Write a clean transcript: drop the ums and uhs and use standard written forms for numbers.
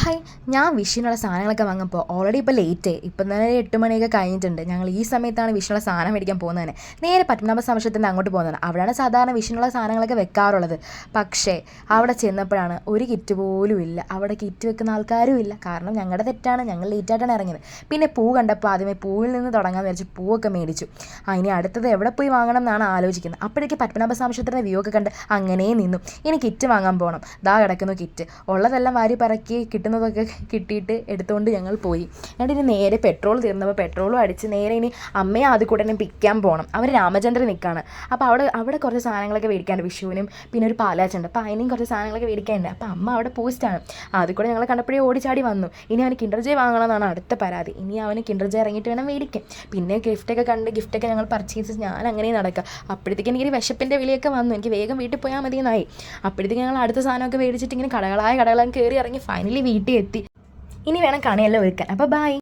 Hi, ഞാൻ വിഷുവിനുള്ള സാധനങ്ങളൊക്കെ വാങ്ങുമ്പോൾ ഓൾറെഡി ഇപ്പോൾ ലേറ്റായി. ഇപ്പം തന്നെ 8 മണിയൊക്കെ കഴിഞ്ഞിട്ടുണ്ട്. ഞങ്ങൾ ഈ സമയത്താണ് വിഷുവിനുള്ള സാധനം മേടിക്കാൻ പോകുന്നത്. നേരെ പത്മനാഭ സ്വാമിക്ഷേത്രത്തിൽ അങ്ങോട്ട് പോകുന്നത്. അവിടെയാണ് സാധാരണ വിഷുവിനുള്ള സാധനങ്ങളൊക്കെ വെക്കാറുള്ളത്. പക്ഷേ അവിടെ ചെന്നപ്പോഴാണ് ഒരു കിറ്റ് പോലും ഇല്ല. അവിടെ കിറ്റ് വെക്കുന്ന ആൾക്കാരും ഇല്ല. കാരണം ഞങ്ങളുടെ തെറ്റാണ്, ഞങ്ങൾ ലേറ്റായിട്ടാണ് ഇറങ്ങിയത്. പിന്നെ പൂ കണ്ടപ്പോൾ ആദ്യമേ പൂവിൽ നിന്ന് തുടങ്ങാമെന്ന് വിചാരിച്ച് പൂവൊക്കെ മേടിച്ചു. ഇനി അടുത്തത് എവിടെ പോയി വാങ്ങണം എന്നാണ് ആലോചിക്കുന്നത്. അപ്പോഴേക്ക് പത്മനാഭ സ്വാമിക്ഷേത്രത്തിൻ്റെ വ്യൂ ഒക്കെ കണ്ട് അങ്ങനെ നിന്നു. ഇനി കിറ്റ് വാങ്ങാൻ പോകണം. ദാ കിടക്കുന്നു കിറ്റ്. ഉള്ളതെല്ലാം വാരി പറക്കി കിട്ടുന്നതൊക്കെ കിട്ടിയിട്ട് എടുത്തുകൊണ്ട് ഞങ്ങൾ പോയി. എന്നിട്ട് ഇനി നേരെ പെട്രോൾ തീർന്നപ്പോൾ പെട്രോളും അടിച്ച് നേരെ ഇനി അമ്മയെ ആദ്യം കൂടെ തന്നെ പിക്കാൻ പോകണം. അവർ രാമചന്ദ്രൻ നിൽക്കുകയാണ്. അപ്പോൾ അവിടെ കുറച്ച് സാധനങ്ങളൊക്കെ മേടിക്കാനുണ്ട് വിഷുവിനും. പിന്നെ ഒരു പാലാച്ചുണ്ട്. അപ്പോൾ അതിനും കുറച്ച് സാധനങ്ങളൊക്കെ മേടിക്കാനുണ്ട്. അപ്പോൾ അമ്മ അവിടെ പോസ്റ്റാണ്. അതിൽ കൂടെ ഞങ്ങൾ കണ്ടപ്പോഴേ ഓടിച്ചാടി വന്നു. ഇനി അവന് കിൻഡർ ജോയ് വാങ്ങണമെന്നാണ് അടുത്ത പരാതി. ഇനി അവന് കിൻഡർ ജോയ് ഇറങ്ങിയിട്ട് വേണം മേടിക്കാൻ. പിന്നെ ഗിഫ്റ്റൊക്കെ കണ്ട് ഗിഫ്റ്റൊക്കെ ഞങ്ങൾ പർച്ചേസ് ഞാൻ അങ്ങനെ നടക്കുക. അപ്പോഴത്തേക്ക് എനിക്കൊരു വിശപ്പിൻ്റെ വിളിയൊക്കെ വന്നു. എനിക്ക് വേഗം വീട്ടിൽ പോയാൽ മതിയെന്നായി. അപ്പോഴത്തേക്ക് ഞങ്ങൾ അടുത്ത സാധനമൊക്കെ മേടിച്ചിട്ട് ഇങ്ങനെ കടകളായി കയറി ഇറങ്ങി ഫൈനലി വീട്ടിൽ എത്തി. ഇനി വേണം കണിയെല്ലാം ഒരുക്കാൻ. അപ്പോൾ ബൈ.